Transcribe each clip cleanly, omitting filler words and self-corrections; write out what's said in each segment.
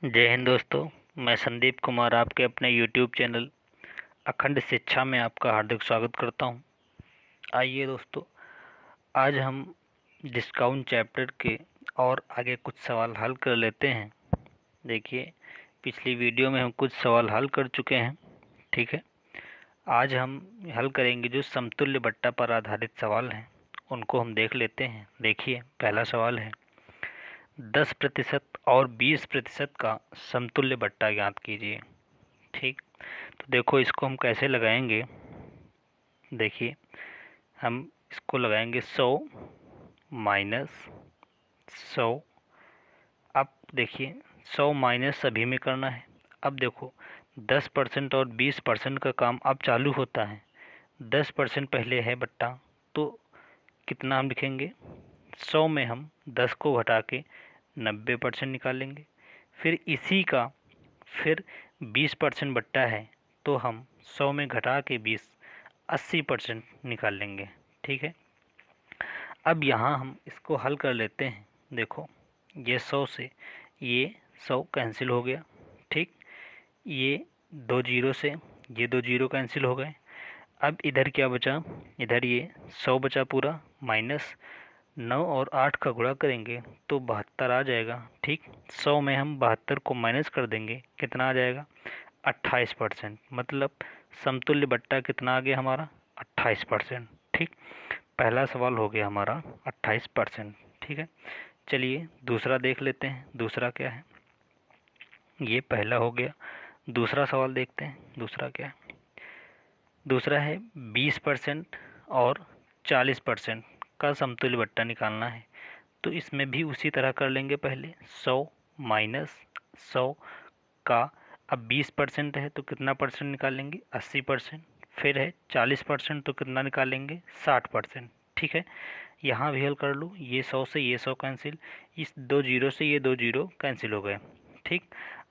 जय हिंद दोस्तों। मैं संदीप कुमार आपके अपने YouTube चैनल अखंड शिक्षा में आपका हार्दिक स्वागत करता हूं। आइए दोस्तों, आज हम डिस्काउंट चैप्टर के और आगे कुछ सवाल हल कर लेते हैं। देखिए, पिछली वीडियो में हम कुछ सवाल हल कर चुके हैं, ठीक है। आज हम हल करेंगे जो समतुल्य बट्टा पर आधारित सवाल हैं, उनको हम देख लेते हैं। देखिए, पहला सवाल है 10% और 20% का समतुल्य बट्टा ज्ञात कीजिए। ठीक, तो देखो इसको हम कैसे लगाएंगे। देखिए, हम इसको लगाएंगे 100 माइनस 100। अब देखिए, 100 माइनस सभी में करना है। अब देखो, 10% और 20% का काम अब चालू होता है। 10% पहले है बट्टा, तो कितना हम लिखेंगे, 100 में हम 10 को घटा के 90% निकालेंगे। फिर इसी का फिर 20% बट्टा है, तो हम 100 में घटा के 20 80% निकाल लेंगे। ठीक है। अब यहाँ हम इसको हल कर लेते हैं। देखो, ये 100 से ये 100 कैंसिल हो गया। ठीक, ये 2 जीरो से ये 2 जीरो कैंसिल हो गए। अब इधर क्या बचा, इधर ये 100 बचा पूरा, माइनस 9 और 8 का गुणा करेंगे तो 72 आ जाएगा। ठीक, 100 में हम 72 को माइनस कर देंगे, कितना आ जाएगा, 28%। मतलब समतुल्य बट्टा कितना आ गया हमारा, 28%। ठीक, पहला सवाल हो गया हमारा 28%। ठीक है, चलिए दूसरा देख लेते हैं। दूसरा क्या है, ये पहला हो गया। दूसरा सवाल देखते हैं, दूसरा क्या है। दूसरा है 20% और 40% का समतुल्य बट्टा निकालना है। तो इसमें भी उसी तरह कर लेंगे। पहले 100 माइनस 100 का, अब 20% है तो कितना परसेंट निकालेंगे, 80%। फिर है 40% तो कितना निकालेंगे, 60%। ठीक है, यहाँ भी हल कर लूँ। ये 100 से ये 100 कैंसिल, इस 2 जीरो से ये 2 जीरो कैंसिल हो गए। ठीक,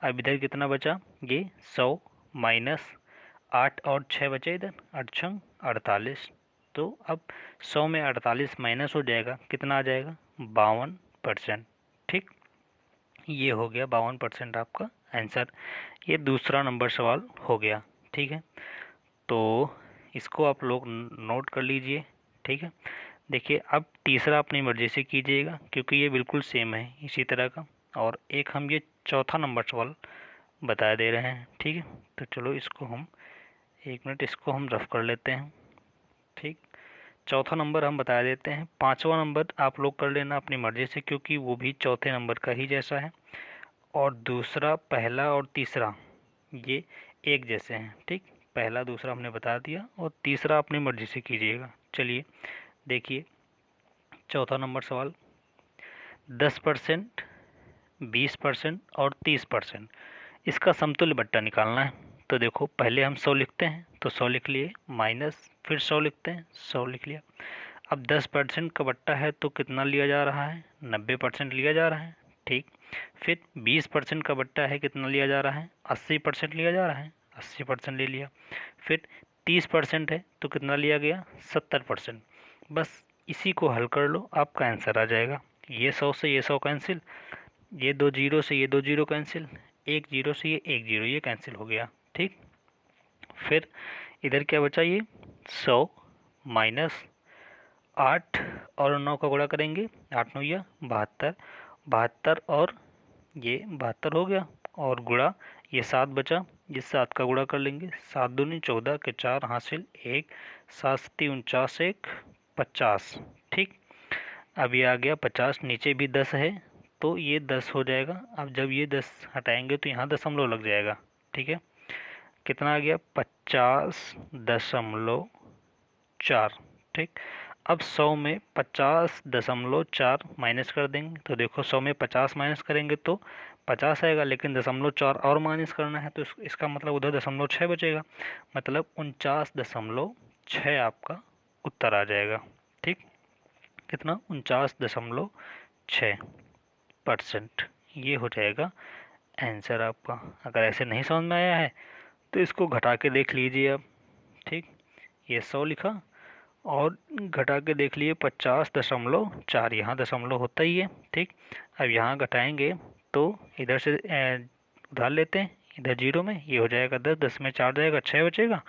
अब इधर कितना बचा, ये 100 माइनस 8 और 6 बचे इधर, 8 छंग 48। तो अब 100 में 48 माइनस हो जाएगा, कितना आ जाएगा, 52%। ठीक, ये हो गया 52% आपका आंसर। ये दूसरा नंबर सवाल हो गया। ठीक है, तो इसको आप लोग नोट कर लीजिए। ठीक है, देखिए अब तीसरा अपनी मर्जी से कीजिएगा, क्योंकि ये बिल्कुल सेम है इसी तरह का। और एक हम ये चौथा नंबर सवाल बता दे रहे हैं। ठीक है, तो चलो इसको हम 1 मिनट इसको हम रफ कर लेते हैं। ठीक, चौथा नंबर हम बता देते हैं। पांचवा नंबर आप लोग कर लेना अपनी मर्जी से, क्योंकि वो भी चौथे नंबर का ही जैसा है। और दूसरा, पहला और तीसरा ये एक जैसे हैं। ठीक, पहला दूसरा हमने बता दिया, और तीसरा अपनी मर्जी से कीजिएगा। चलिए देखिए, चौथा नंबर सवाल, 10%, 20% और 30%, इसका समतुल्य बट्टा निकालना है। तो देखो, पहले हम 100 लिखते हैं, तो 100 लिख लिए, माइनस फिर 100 लिखते हैं, 100 लिख लिया। अब 10% का बट्टा है तो कितना लिया जा रहा है, 90% लिया जा रहा है। ठीक, फिर 20% का बट्टा है, कितना लिया जा रहा है, 80% लिया जा रहा है, 80% ले लिया। फिर 30% है तो कितना लिया गया, 70%। बस इसी को हल कर लो, आपका आंसर आ जाएगा। ये 100 से ये 100 कैंसिल, ये 2 जीरो से ये 2 जीरो कैंसिल, 1 जीरो से ये 1 जीरो, ये कैंसिल हो गया। ठीक, फिर इधर क्या बचा, ये 100 माइनस 8 और 9 का गुणा करेंगे, 8 9 या 72, 72 और ये 72 हो गया, और गुणा ये 7 बचा, ये 7 का गुणा कर लेंगे, 7 दूनी 14 के 4 हासिल 1, 7 सत्ती 49, 1 50। ठीक, अब ये आ गया 50, नीचे भी 10 है तो ये 10 हो जाएगा। अब जब ये 10 हटाएंगे तो यहाँ दशमलव लग जाएगा। ठीक है, कितना आ गया, 50.4। ठीक, अब 100 में 50.4 माइनस कर देंगे, तो देखो 100 में 50 माइनस करेंगे तो 50 आएगा, लेकिन 0.4 और माइनस करना है तो इसका मतलब उधर 0.6 बचेगा, मतलब 49.6 आपका उत्तर आ जाएगा। ठीक, कितना, 49.6%, ये हो जाएगा आंसर आपका। अगर ऐसे नहीं समझ में आया है तो इसको घटा के देख लीजिए अब। ठीक, ये 100 लिखा और घटा के देख लिए 50.4, यहाँ दशमलव होता ही है। ठीक, अब यहाँ घटाएंगे तो इधर से उधार लेते हैं, इधर 0 में ये हो जाएगा 10, 10 में 4 जाएगा 6 बचेगा,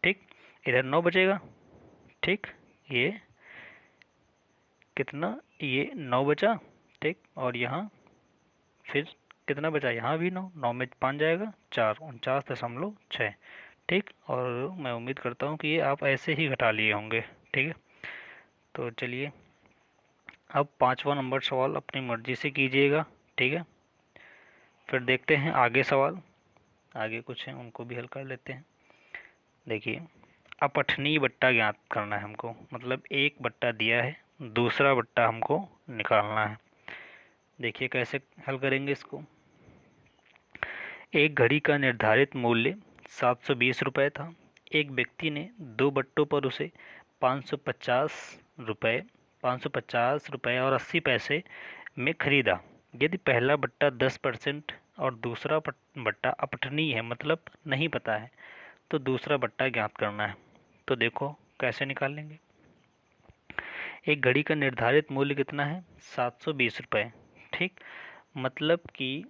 ठीक। इधर 9 बचेगा, ठीक। ये कितना, ये 9 बचा, ठीक। और यहाँ फिर कितना बचा, यहाँ भी 9, 9 में 5 जाएगा 4, 49.6, ठीक। और मैं उम्मीद करता हूँ कि ये आप ऐसे ही घटा लिए होंगे, ठीक है। तो चलिए अब 5वां नंबर सवाल अपनी मर्जी से कीजिएगा, ठीक है। फिर देखते हैं आगे सवाल, आगे कुछ हैं उनको भी हल कर लेते हैं। देखिए, अपठनीय बट्टा ज्ञात करना है हमको, मतलब एक बट्टा दिया है, दूसरा बट्टा हमको निकालना है। देखिए कैसे हल करेंगे इसको। एक घड़ी का निर्धारित मूल्य 720 रुपये था। एक व्यक्ति ने 2 बट्टों पर उसे 550 रुपये 550 रुपये और 80 पैसे में खरीदा। यदि पहला बट्टा 10% और दूसरा बट्टा अपठनीय है, मतलब नहीं पता है, तो दूसरा बट्टा ज्ञात करना है। तो देखो कैसे निकालेंगे। एक घड़ी का निर्धारित मूल्य कितना है, 720 रुपये, ठीक। मतलब कि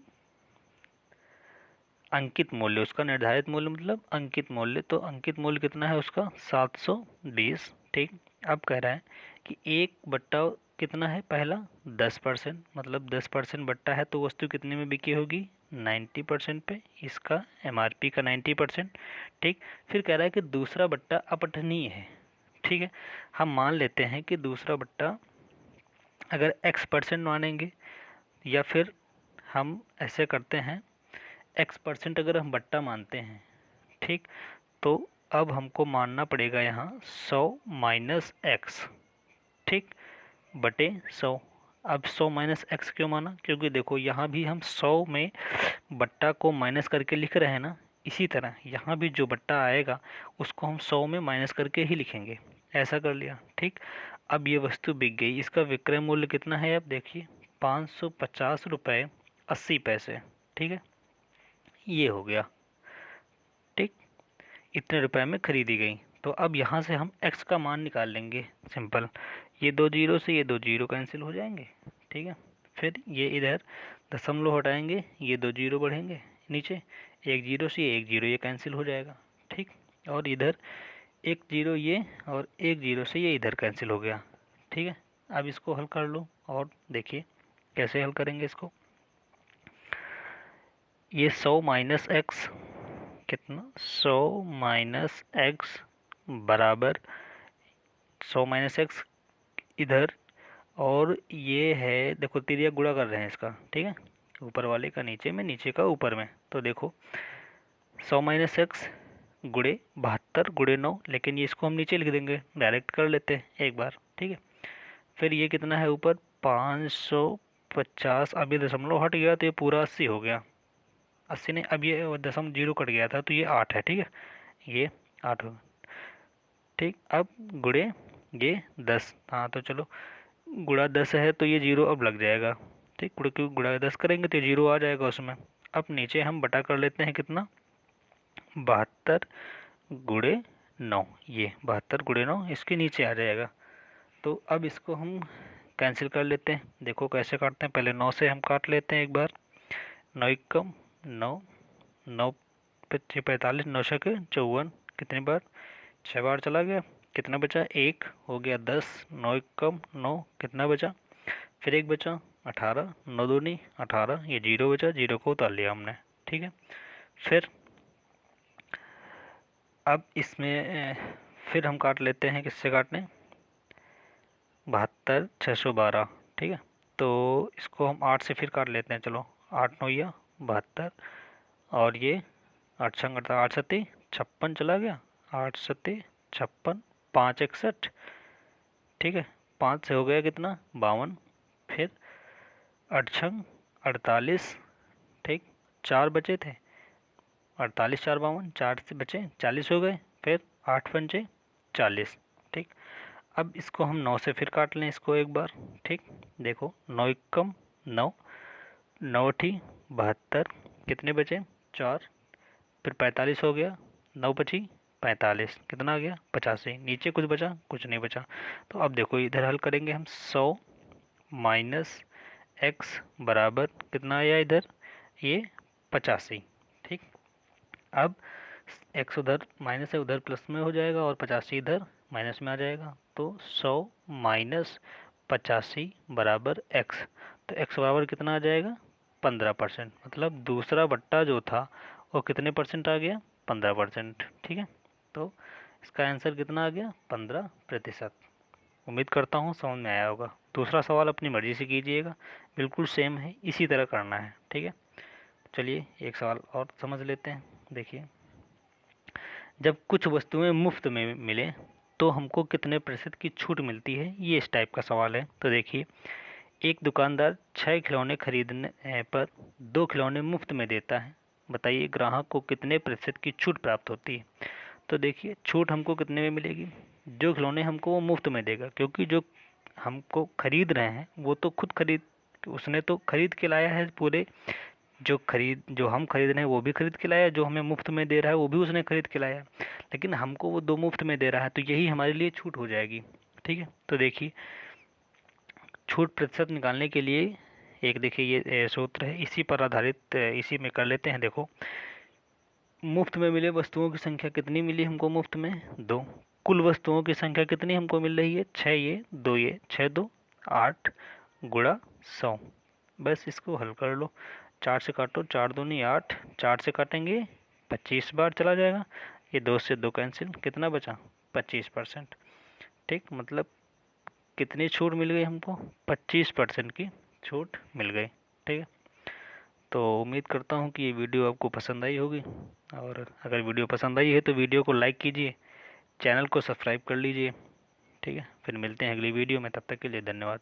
अंकित मूल्य, उसका निर्धारित मूल्य मतलब अंकित मूल्य, तो अंकित मूल्य कितना है उसका 720, ठीक। अब कह रहा है कि एक बट्टा कितना है, पहला 10%, मतलब 10% बट्टा है तो वस्तु कितने में बिकी होगी, 90% पे, इसका MRP का 90%, ठीक। फिर कह रहा है कि दूसरा बट्टा अपठनीय है, ठीक है। हम मान लेते हैं कि दूसरा बट्टा अगर X% मानेंगे, या फिर हम ऐसे करते हैं X% अगर हम बट्टा मानते हैं, ठीक, तो अब हमको मानना पड़ेगा यहाँ 100 माइनस एक्स, ठीक, बटे 100। अब 100 माइनस एक्स क्यों माना, क्योंकि देखो यहाँ भी हम 100 में बट्टा को माइनस करके लिख रहे हैं ना, इसी तरह यहाँ भी जो बट्टा आएगा उसको हम 100 में माइनस करके ही लिखेंगे, ऐसा कर लिया, ठीक। अब ये वस्तु बिक गई, इसका विक्रय मूल्य कितना है, अब देखिए 550 रुपये 80 पैसे, ठीक है, ये हो गया, ठीक। इतने रुपए में खरीदी गई। तो अब यहाँ से हम x का मान निकाल लेंगे, सिंपल। ये 2 जीरो से ये 2 जीरो कैंसिल हो जाएंगे, ठीक है। फिर ये इधर दशमलव हटाएंगे, ये 2 जीरो बढ़ेंगे नीचे, 1 जीरो से ये 1 जीरो ये कैंसिल हो जाएगा, ठीक। और इधर 1 जीरो ये और 1 जीरो से ये इधर कैंसिल हो गया, ठीक है। अब इसको हल कर लो और देखिए कैसे हल करेंगे इसको। ये 100 माइनस एक्स कितना, 100 माइनस एक्स बराबर 100 माइनस एक्स इधर, और ये है देखो तिरिया गुणा कर रहे हैं इसका, ठीक है, ऊपर वाले का नीचे में, नीचे का ऊपर में। तो देखो 100 माइनस एक्स गुणे 72 गुणे 9, लेकिन ये इसको हम नीचे लिख देंगे, डायरेक्ट कर लेते हैं एक बार, ठीक है। फिर ये कितना है ऊपर 550, अब ये दशमलव हट गया तो ये पूरा 80 हो गया, 80 नहीं, अब ये दशमलव जीरो कट गया था तो ये 8 है, ठीक है, ये 8 होगा, ठीक। अब गुणे ये 10, हाँ तो चलो गुणा 10 है तो ये जीरो अब लग जाएगा, ठीक, क्योंकि गुणा 10 करेंगे तो जीरो आ जाएगा उसमें। अब नीचे हम बटा कर लेते हैं कितना, 72 गुणे 9, ये 72 गुणे 9 इसके नीचे आ जाएगा। तो अब इसको हम कैंसिल कर लेते हैं, देखो कैसे काटते हैं, पहले 9 से हम काट लेते हैं एक बार, 9 एकम 9, 9 पच्चीस 45, 9 छके 54, कितनी बार 6 बार चला गया, कितना बचा, 1 हो गया 10, 9 एकम 9, कितना बचा, फिर 1 बचा 18, 9 दूनी 18, ये जीरो बचा, जीरो को उतार लिया हमने, ठीक है। फिर अब इसमें फिर हम काट लेते हैं, किससे काटने, 72 612, ठीक है। तो इसको हम 8 से फिर काट लेते हैं, चलो 8 9 या 72, और ये 8 छंग 8 सत्ती 56 चला गया, 8 सत्ती 56, 5 61, ठीक है, 5 से हो गया कितना 52, फिर 8 छंग 48, ठीक, 4 बचे थे, 48 4 52, 4 से बचे 40 हो गए, फिर 8 पंचे 40, ठीक। अब इसको हम 9 से फिर काट लें इसको एक बार, ठीक, देखो 9 एकम 9, 9 अठी 72, कितने बचे 4, फिर 45 हो गया, 9 पची 45, कितना आ गया 85, नीचे कुछ बचा, कुछ नहीं बचा। तो अब देखो इधर हल करेंगे हम, 100 माइनस एक्स बराबर कितना आया इधर, ये 85। ठीक, अब x उधर माइनस है, उधर प्लस में हो जाएगा और 85 इधर माइनस में आ जाएगा। तो 100 माइनस 85 बराबर x। तो x बराबर कितना आ जाएगा? 15%। मतलब दूसरा बट्टा जो था वो कितने परसेंट आ गया? 15%। ठीक है, तो इसका आंसर कितना आ गया? 15%। उम्मीद करता हूँ समझ में आया होगा। दूसरा सवाल अपनी मर्जी से कीजिएगा, बिल्कुल सेम है, इसी तरह करना है। ठीक है, चलिए एक सवाल और समझ लेते हैं। देखिए, जब कुछ वस्तुएं मुफ्त में मिले तो हमको कितने प्रतिशत की छूट मिलती है, ये इस टाइप का सवाल है। तो देखिए, एक दुकानदार 6 खिलौने खरीदने पर 2 खिलौने मुफ्त में देता है। बताइए ग्राहक को कितने प्रतिशत की छूट प्राप्त होती है। तो देखिए, छूट हमको कितने में मिलेगी? जो खिलौने हमको वो मुफ्त में देगा, क्योंकि जो हमको खरीद रहे हैं वो तो खुद खरीद, उसने तो खरीद के लाया है पूरे। जो हम खरीद रहे हैं वो भी खरीद के लाया, जो हमें मुफ्त में दे रहा है वो भी उसने खरीद के लाया, लेकिन हमको वो 2 मुफ्त में दे रहा है, तो यही हमारे लिए छूट हो जाएगी। ठीक है, तो देखिए छूट प्रतिशत निकालने के लिए एक देखिए ये सूत्र है, इसी पर आधारित इसी में कर लेते हैं। देखो, मुफ्त में मिले वस्तुओं की संख्या कितनी मिली हमको? मुफ्त में 2। कुल वस्तुओं की संख्या कितनी हमको मिल रही है? 6, ये 2, ये 6 2 8 गुणा 100। बस इसको हल कर लो, 4 से काटो, 4 दूनी 8, 4 से काटेंगे 25 बार चला जाएगा, ये 2 से 2 कैंसिल, कितना बचा? 25%। ठीक, मतलब कितनी छूट मिल गई हमको? 25% की छूट मिल गई। ठीक है, तो उम्मीद करता हूँ कि ये वीडियो आपको पसंद आई होगी, और अगर वीडियो पसंद आई है तो वीडियो को लाइक कीजिए, चैनल को सब्सक्राइब कर लीजिए। ठीक है, फिर मिलते हैं अगली वीडियो में, तब तक के लिए धन्यवाद।